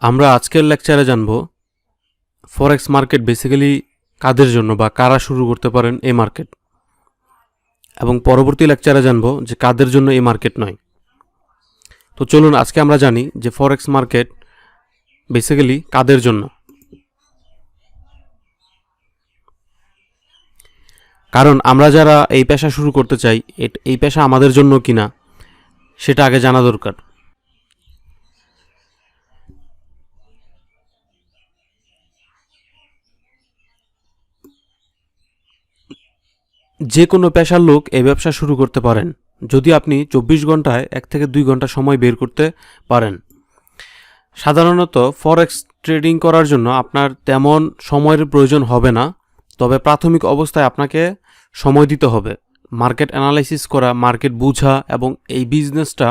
আমরা আজকের লেকচারে জানব ফরেক্স মার্কেট বেসিক্যালি কাদের জন্য বা কারা শুরু করতে পারেন এই মার্কেট, এবং পরবর্তী লেকচারে জানব যে কাদের জন্য এই মার্কেট নয়। তো চলুন আজকে আমরা জানি যে ফরেক্স মার্কেট বেসিক্যালি কাদের জন্য। কারণ আমরা যারা এই পেশা শুরু করতে চাই, এই পেশা আমাদের জন্য কিনা সেটা আগে জানা দরকার। যে কোনো পেশার লোক এই ব্যবসা শুরু করতে পারেন যদি আপনি 24 ঘন্টায় 1 থেকে 2 ঘন্টা সময় বের করতে পারেন। সাধারণত ফরেক্স ট্রেডিং করার জন্য আপনার তেমন সময়ের প্রয়োজন হবে না, তবে প্রাথমিক অবস্থায় আপনাকে সময় দিতে হবে। মার্কেট অ্যানালাইসিস করা, মার্কেট বোঝা এবং এই বিজনেসটা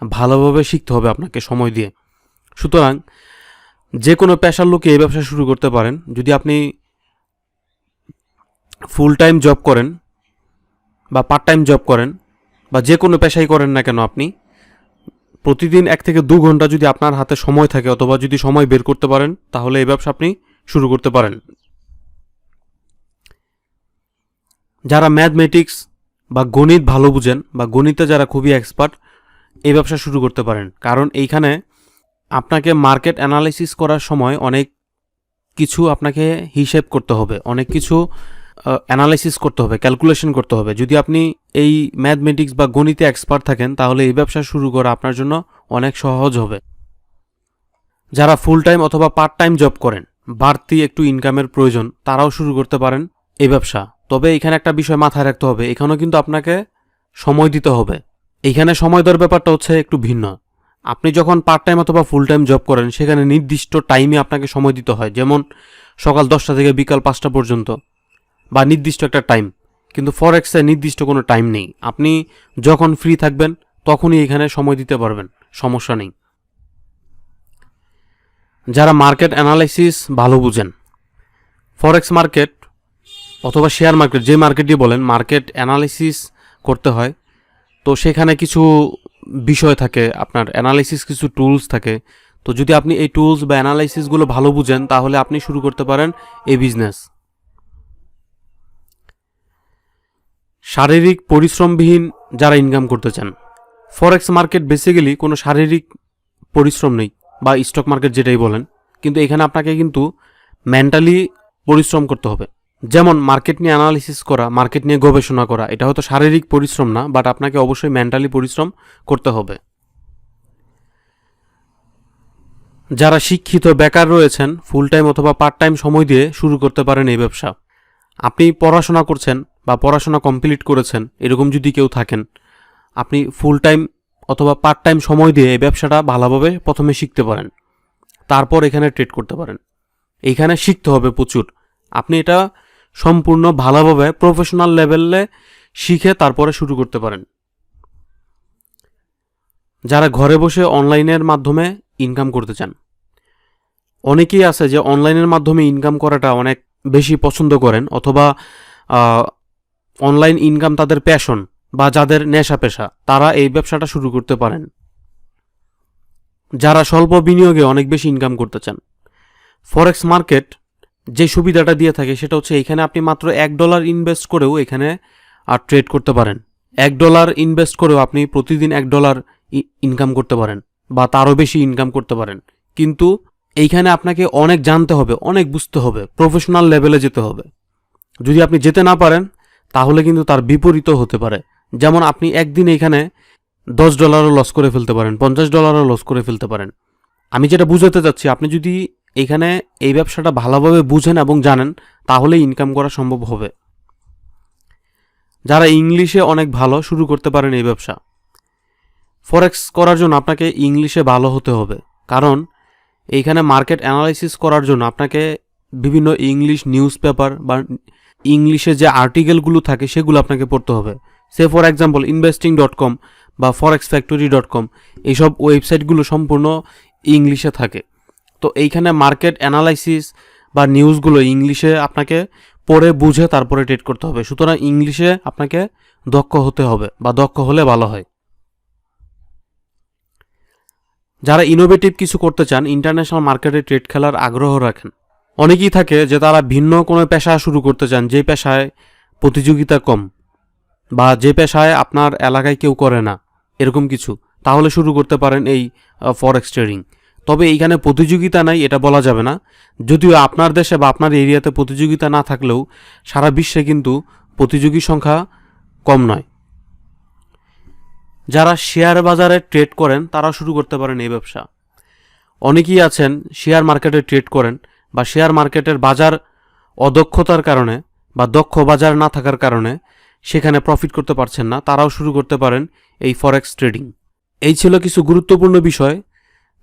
ভালোভাবে শিখতে হবে আপনাকে সময় দিয়ে। সুতরাং যে কোনো পেশার লোকে এই ব্যবসা শুরু করতে পারেন। যদি আপনি ফুল টাইম জব করেন বা পার্ট টাইম জব করেন বা যে কোনো পেশাই করেন না কেন, আপনি প্রতিদিন 1 থেকে 2 ঘন্টা যদি আপনার হাতে সময় থাকে অথবা যদি সময় বের করতে পারেন, তাহলে এই ব্যবসা আপনি শুরু করতে পারেন। যারা ম্যাথমেটিক্স বা গণিত ভালো বুঝেন বা গণিতে যারা খুবই এক্সপার্ট, এই ব্যবসা শুরু করতে পারেন। কারণ এইখানে আপনাকে মার্কেট অ্যানালাইসিস করার সময় অনেক কিছু আপনাকে হিসেব করতে হবে, অনেক কিছু অ্যানালাইসিস করতে হবে, ক্যালকুলেশন করতে হবে। যদি আপনি এই ম্যাথমেটিক্স বা গণিতে এক্সপার্ট থাকেন, তাহলে এই ব্যবসা শুরু করা আপনার জন্য অনেক সহজ হবে। যারা ফুল টাইম অথবা পার্ট টাইম জব করেন, বাড়তি একটু ইনকামের প্রয়োজন, তারাও শুরু করতে পারেন এই ব্যবসা। তবে এখানে একটা বিষয় মাথায় রাখতে হবে, এখানেও কিন্তু আপনাকে সময় দিতে হবে। এইখানে সময় দেওয়ার ব্যাপারটা হচ্ছে একটু ভিন্ন। আপনি যখন পার্ট টাইম অথবা ফুল টাইম জব করেন, সেখানে নির্দিষ্ট টাইমে আপনাকে সময় দিতে হয়, যেমন সকাল 10টা থেকে বিকাল 5টা পর্যন্ত বা নির্দিষ্ট একটা টাইম। কিন্তু ফরেক্সে নির্দিষ্ট কোনো টাইম নেই, আপনি যখন ফ্রি থাকবেন তখনই এখানে সময় দিতে পারবেন, সমস্যা নেই। যারা মার্কেট অ্যানালাইসিস ভালো বুঝেন, ফরেক্স মার্কেট অথবা শেয়ার মার্কেট, যে মার্কেটই বলেন, মার্কেট অ্যানালাইসিস করতে হয়। তো সেখানে কিছু বিষয় থাকে, আপনার অ্যানালাইসিস কিছু টুলস থাকে। তো যদি আপনি এই টুলস বা অ্যানালাইসিসগুলো ভালো বুঝেন, তাহলে আপনি শুরু করতে পারেন এই বিজনেস। শারীরিক পরিশ্রমবিহীন যারা ইনকাম করতে চান, ফরেক্স মার্কেট বেসিক্যালি কোনো শারীরিক পরিশ্রম নেই, বা স্টক মার্কেট যেটাই বলেন, কিন্তু এখানে আপনাকে কিন্তু মেন্টালি পরিশ্রম করতে হবে। যেমন মার্কেট নিয়ে অ্যানালিসিস করা, মার্কেট নিয়ে গবেষণা করা, এটা হয়তো শারীরিক পরিশ্রম না, বাট আপনাকে অবশ্যই মেন্টালি পরিশ্রম করতে হবে। যারা শিক্ষিত বেকার রয়েছেন, ফুল টাইম অথবা পার্ট টাইম সময় দিয়ে শুরু করতে পারেন এই ব্যবসা। আপনি পড়াশোনা করছেন বা পড়াশোনা কমপ্লিট করেছেন, এরকম যদি কেউ থাকেন, আপনি ফুল টাইম অথবা পার্ট টাইম সময় দিয়ে এই ব্যবসাটা ভালোভাবে প্রথমে শিখতে পারেন, তারপর এখানে ট্রেড করতে পারেন। এইখানে শিখতে হবে প্রচুর। আপনি এটা সম্পূর্ণ ভালোভাবে প্রফেশনাল লেভেলে শিখে তারপরে শুরু করতে পারেন। যারা ঘরে বসে অনলাইনের মাধ্যমে ইনকাম করতে চান, অনেকেই আছে যে অনলাইনের মাধ্যমে ইনকাম করাটা অনেক বেশি পছন্দ করেন, অথবা অনলাইন ইনকাম তাদের প্যাশন বা যাদের নেশা পেশা, তারা এই ব্যবসাটা শুরু করতে পারেন। যারা স্বল্প বিনিয়োগে অনেক বেশি ইনকাম করতে চান, ফরেক্স মার্কেট যে সুবিধাটা দিয়ে থাকে সেটা হচ্ছে এখানে আপনি মাত্র $1 ইনভেস্ট করেও এখানে ট্রেড করতে পারেন। $1 ইনভেস্ট করেও আপনি প্রতিদিন $1 ইনকাম করতে পারেন বা তারও বেশি ইনকাম করতে পারেন। কিন্তু এইখানে আপনাকে অনেক জানতে হবে, অনেক বুঝতে হবে, প্রফেশনাল লেভেলে যেতে হবে। যদি আপনি যেতে না পারেন, তাহলে কিন্তু তার বিপরীতও হতে পারে। যেমন আপনি একদিন এখানে $10 লস করে ফেলতে পারেন, $50 লস করে ফেলতে পারেন। আমি যেটা বুঝাতে চাচ্ছি, আপনি যদি এখানে এই ব্যবসাটা ভালোভাবে বুঝেন এবং জানেন, তাহলে ইনকাম করা সম্ভব হবে। যারা ইংলিশে অনেক ভালো, শুরু করতে পারেন এই ব্যবসা। ফরেক্স করার জন্য আপনাকে ইংলিশে ভালো হতে হবে, কারণ এইখানে মার্কেট অ্যানালাইসিস করার জন্য আপনাকে বিভিন্ন ইংলিশ নিউজ পেপার বা ইংলিশে যে আর্টিকেলগুলো থাকে সেগুলো আপনাকে পড়তে হবে। সে ফর এক্সাম্পল investing.com বা forexfactory.com, এইসব ওয়েবসাইটগুলো সম্পূর্ণ ইংলিশে থাকে। তো এইখানে মার্কেট অ্যানালাইসিস বা নিউজগুলো ইংলিশে আপনাকে পড়ে বুঝে তারপরে ট্রেড করতে হবে। সুতরাং ইংলিশে আপনাকে দক্ষ হতে হবে, বা দক্ষ হলে ভালো হয়। যারা ইনোভেটিভ কিছু করতে চান, ইন্টারন্যাশনাল মার্কেটে ট্রেড খেলার আগ্রহ রাখেন, অনেকেই থাকে যে তারা ভিন্ন কোনো পেশা শুরু করতে চান, যে পেশায় প্রতিযোগিতা কম বা যে পেশায় আপনার এলাকায় কেউ করে না, এরকম কিছু, তাহলে শুরু করতে পারেন এই ফরেক্স ট্রেডিং। তবে এইখানে প্রতিযোগিতা নাই এটা বলা যাবে না, যদিও আপনার দেশে বা আপনার এরিয়াতে প্রতিযোগিতা না থাকলেও সারা বিশ্বে কিন্তু প্রতিযোগী সংখ্যা কম নয়। যারা শেয়ার বাজারে ট্রেড করেন তারাও শুরু করতে পারেন এই ব্যবসা। অনেকেই আছেন শেয়ার মার্কেটে ট্রেড করেন বা শেয়ার মার্কেটের বাজার অদক্ষতার কারণে বা দক্ষ বাজার না থাকার কারণে সেখানে প্রফিট করতে পারছেন না, তারাও শুরু করতে পারেন এই ফরেক্স ট্রেডিং। এই ছিল কিছু গুরুত্বপূর্ণ বিষয়,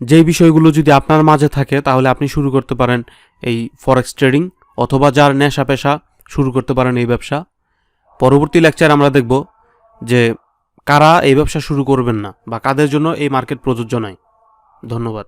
যেই বিষয়গুলো যদি আপনার মাঝে থাকে তাহলে আপনি শুরু করতে পারেন এই ফরেক্স ট্রেডিং, অথবা যার নেশা পেশা শুরু করতে পারেন এই ব্যবসা। পরবর্তী লেকচারে আমরা দেখব যে কারা এই ব্যবসা শুরু করবেন না বা কাদের জন্য এই মার্কেট প্রযোজ্য নয়। ধন্যবাদ।